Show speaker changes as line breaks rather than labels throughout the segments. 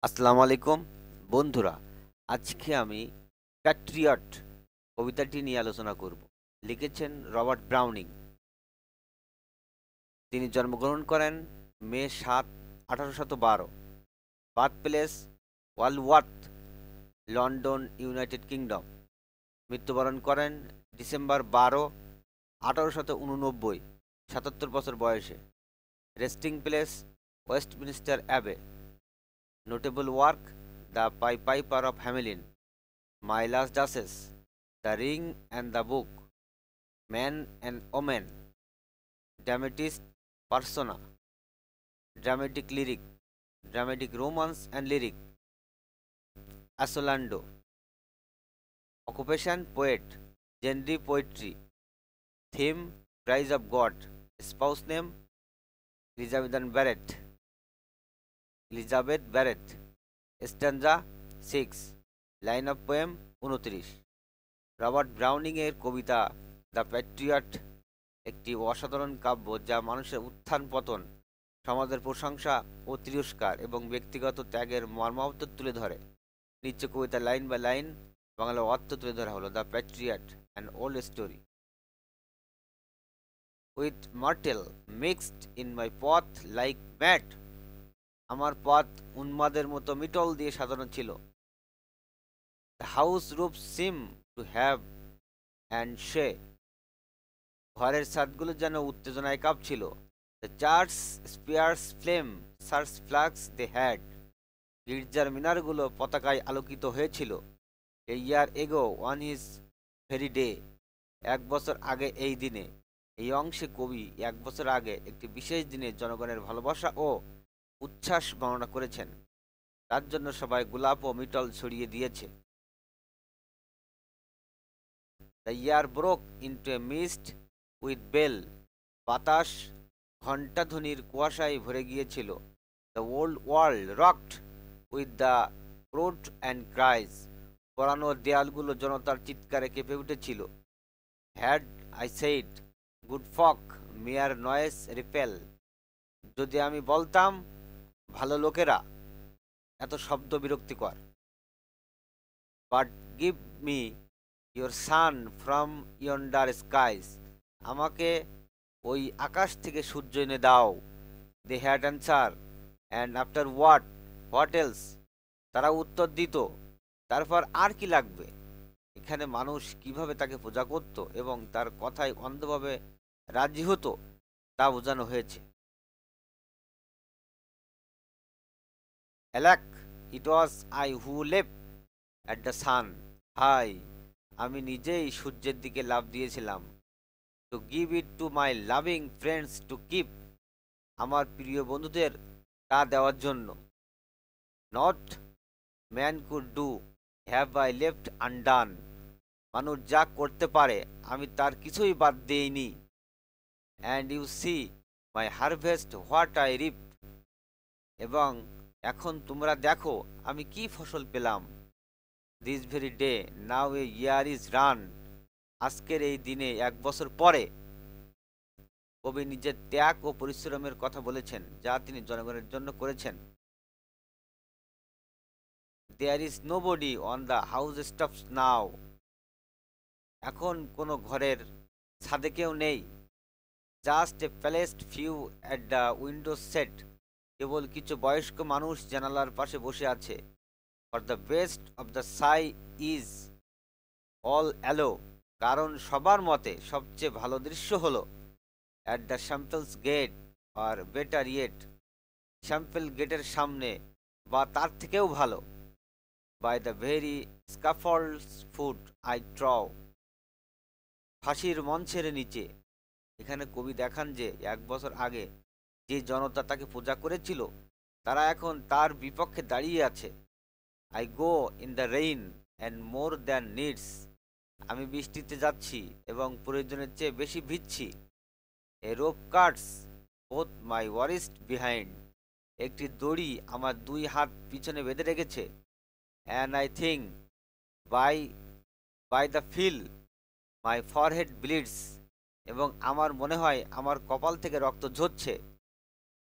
আসসালামু আলাইকুম বন্ধুরা। আজকে আমি প্যাট্রিয়ট কবিতাটি নিয়ে আলোচনা করব। লিখেছেন রবার্ট ব্রাউনিং। তিনি জন্মগ্রহণ করেন মে ৭, ১৮১২। Birth place Walworth, London, United Kingdom. মৃত্যুবরণ করেন ডিসেম্বর ১২, ১৮৮৯, ৭৭ বছর বয়সে। Resting place Westminster Abbey. Notable work: the piper of Hamelin, my last duchess, the ring and the book, man and women, dramatis personae, dramatic lyric, dramatic romance and lyric, Asolando. Occupation: poet, genre poetry. Theme: praise of God. Spouse name: Elizabeth Barrett. Stanza 6, line of poem 29। Robert Browning এর কবিতা the Patriot একটি অসাধারণ কাব্য যা মানুষের উত্থান পতন, সমাজের প্রশংসা ও তিরস্কার এবং ব্যক্তিগত ত্যাগের মর্মার্থ তুলে ধরে। নিচে কবিতা লাইন বাই লাইন বাংলা অর্থ তুলে ধরা হলো। The Patriot, an old story. With myrtle mixed in my পথ লাইক ম্যাট। আমার পথ উন্মাদের মতো মিটল দিয়ে সাজানো ছিল। The house roofs seem to heave and sway. ঘরের ছাদগুলো যেন উত্তেজনায় কাঁপছিল। দ্য চার্চ স্পিয়ার্স ফ্লেম সার্চ ফ্লাক্স দে হ্যাড। গির্জার মিনারগুলো পতাকায় আলোকিত হয়েছিল। A year ago on this very day. ১ বছর আগে এই দিনে। এই অংশে কবি ১ বছর আগে একটি বিশেষ দিনে জনগণের ভালোবাসা ও উচ্ছ্বাস বর্ণনা করেছেন। তার জন্য সবাই গোলাপ ও মিটল ছড়িয়ে দিয়েছে। The year broke into a mist with bell. বাতাস ঘণ্টাধ্বনির কুয়াশায় ভরে গিয়েছিল। The old world rocked with the crowd and cries. পুরানো দেয়ালগুলো জনতার চিৎকারে কেঁপে উঠেছিল। হ্যাড আই সেইড গুড ফক মেয়ার নয়েস রিপেল। যদি আমি বলতাম ভালো লোকেরা, এত শব্দ বিরক্তিকর। But give me your sun from yonder skies. আমাকে ওই আকাশ থেকে সূর্য এনে দাও। They had answered, and after what else. তারা উত্তর দিত, তারপর আর কি লাগবে। এখানে মানুষ কিভাবে তাকে পূজা করত এবং তার কথায় অন্ধভাবে রাজি হতো তা বোঝানো হয়েছে। Alack, it was I who leaped at the sun. হাই, আমি নিজেই সূর্যের দিকে লাফ দিয়েছিলাম। To give it to my loving friends to keep. আমার প্রিয় বন্ধুদের তা দেওয়ার জন্য। Naught man could do have I left undone. মানুষ যা করতে পারে আমি তার কিছুই বাদ দিইনি। And you see my harvest what I reap. এবং এখন তোমরা দেখো আমি কি ফসল পেলাম। This very day now A year is run. আজকের এই দিনে ১ বছর পরে। কবি নিজের ত্যাগ ও পরিশ্রমের কথা বলেছেন যা তিনি জনগণের জন্য করেছেন। There is no body on the house tops now. এখন কোনো ঘরের ছাদে কেউ নেই। Just a palsied few at the windows set. কেবল কিছু বয়স্ক মানুষ জানালার পাশে বসে আছে। For the best of the sight is all allowed. কারণ সবার মতে সবচেয়ে ভালো দৃশ্য হলো at the shambles gate, or better yet shamble গেটের সামনে, বা তার থেকেও ভালো। By the very scaffold's foot I TRAU. ফাঁসির মঞ্চের নিচে। এখানে কবি দেখান যে ১ বছর আগে যে জনতা তাকে পূজা করেছিল তারা এখন তার বিপক্ষে দাঁড়িয়ে আছে। I go in the rain and more than needs. আমি বৃষ্টিতে যাচ্ছি এবং প্রয়োজনের চেয়ে বেশি ভিজছি। A rope cuts both my wrists behind. একটি দড়ি আমার ২ হাত পিছনে বেঁধে রেখেছে। And I think by by the feel my forehead bleeds. এবং আমার মনে হয় আমার কপাল থেকে রক্ত ঝরছে।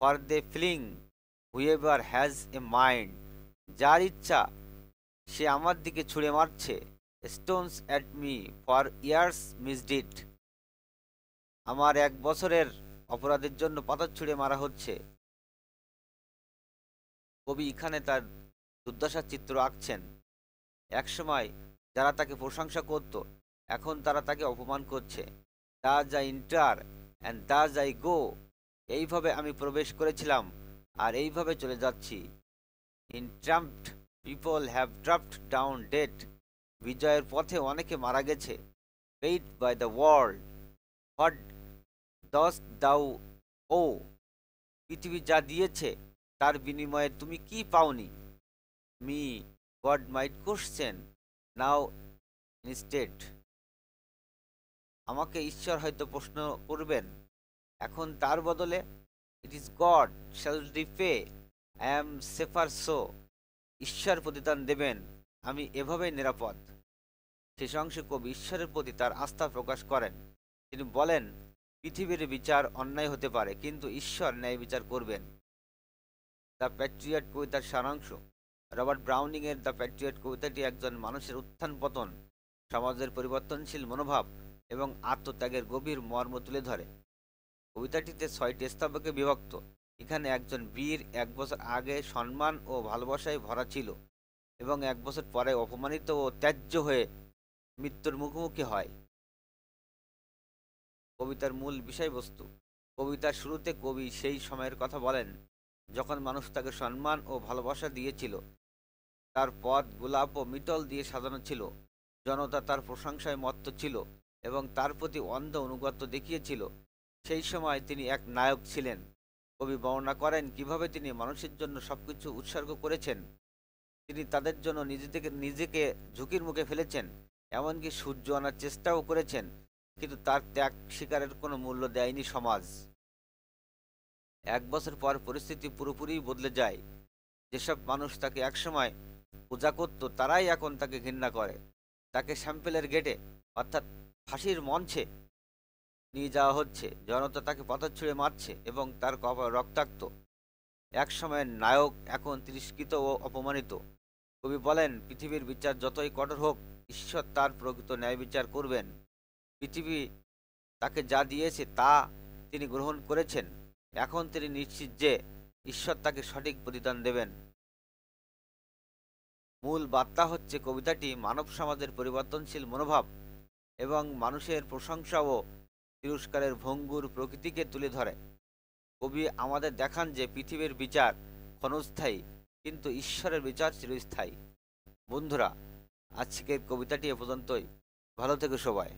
For they fling whoever has a mind. যার ইচ্ছা সে আমার দিকে ছুঁড়ে মারছে। Stones at me for years misdeed. আমার 1 বছরের অপরাধের জন্য পাথর ছুঁড়ে মারা হচ্ছে। কবি এখানে তার দুর্দশার চিত্র আঁকছেন। একসময় যারা তাকে প্রশংসা করত, এখন তারা তাকে অপমান করছে। Thus I entered and thus I go. এইভাবে আমি প্রবেশ করেছিলাম আর এইভাবে চলে যাচ্ছি। In triumphs people have dropped down dead. বিজয়ের পথে অনেকে মারা গেছে। Paid by the world what dost thou owe. পৃথিবী যা দিয়েছে তার বিনিময়ে তুমি কি পাওনি? Me God might question now instead. আমাকে ঈশ্বর হয়তো প্রশ্ন করবেন এখন তার বদলে। It is God shall repay, I am safer so. ঈশ্বর প্রতিদান দেবেন, আমি এভাবেই নিরাপদ। শেষ অংশে কবি ঈশ্বরের প্রতি তার আস্থা প্রকাশ করেন। তিনি বলেন, পৃথিবীর বিচার অন্যায় হতে পারে, কিন্তু ঈশ্বর ন্যায় বিচার করবেন। দ্য প্যাট্রিয়ট কবিতার সারাংশ। রবার্ট ব্রাউনিং এর দ্য প্যাট্রিয়ট কবিতাটি একজন মানুষের উত্থান পতন, সমাজের পরিবর্তনশীল মনোভাব এবং আত্মত্যাগের গভীর মর্ম তুলে ধরে। কবিতাটিতে 6টি স্তবকে বিভক্ত। এখানে একজন বীর 1 বছর আগে সম্মান ও ভালোবাসায় ভরা ছিল এবং 1 বছর পরে অপমানিত ও ত্যায্য হয়ে মৃত্যুর মুখোমুখি হয়। কবিতার মূল বিষয়বস্তু। কবিতার শুরুতে কবি সেই সময়ের কথা বলেন যখন মানুষ তাকে সম্মান ও ভালোবাসা দিয়েছিল। তার পথ গোলাপ ও মিটল দিয়ে সাজানো ছিল। জনতা তার প্রশংসায় মত্ত ছিল এবং তার প্রতি অন্ধ অনুগত্য দেখিয়েছিল। সেই সময় তিনি এক নায়ক ছিলেন। কবি বর্ণনা করেন কিভাবে তিনি মানুষের জন্য সবকিছু উৎসর্গ করেছেন। তিনি তাদের জন্য নিজেকে ঝুঁকির মুখে ফেলেছেন, এমনকি সূর্য আনার চেষ্টাও করেছেন, কিন্তু তার ত্যাগ স্বীকারের কোনো মূল্য দেয়নি সমাজ। 1 বছর পর পরিস্থিতি পুরোপুরি বদলে যায়। যেসব মানুষ তাকে একসময় পূজা করত তারাই এখন তাকে ঘৃণা করে। তাকে স্যাম্পেলের গেটে অর্থাৎ ফাঁসির মঞ্চে নিয়ে যাওয়া হচ্ছে। জনতা তাকে পাথর ছুঁড়ে মারছে এবং তার কপাল রক্তাক্ত। এক সময়ের নায়ক এখন তিরস্কৃত ও অপমানিত। কবি বলেন, পৃথিবীর বিচার যতই কঠোর হোক, ঈশ্বর তার প্রকৃত ন্যায় বিচার করবেন। পৃথিবী তাকে যা দিয়েছে তা তিনি গ্রহণ করেছেন। এখন তিনি নিশ্চিত যে ঈশ্বর তাকে সঠিক প্রতিদান দেবেন। মূল বার্তা হচ্ছে কবিতাটি মানব সমাজের পরিবর্তনশীল মনোভাব এবং মানুষের প্রশংসা ও তিরস্কারের ভঙ্গুর প্রকৃতিকে তুলে ধরে। কবি আমাদের দেখান যে পৃথিবীর বিচার ক্ষণস্থায়ী, কিন্তু ঈশ্বরের বিচার চিরস্থায়ী। বন্ধুরা, আজকের কবিতাটি এ পর্যন্তই। ভালো থেকো সবাই।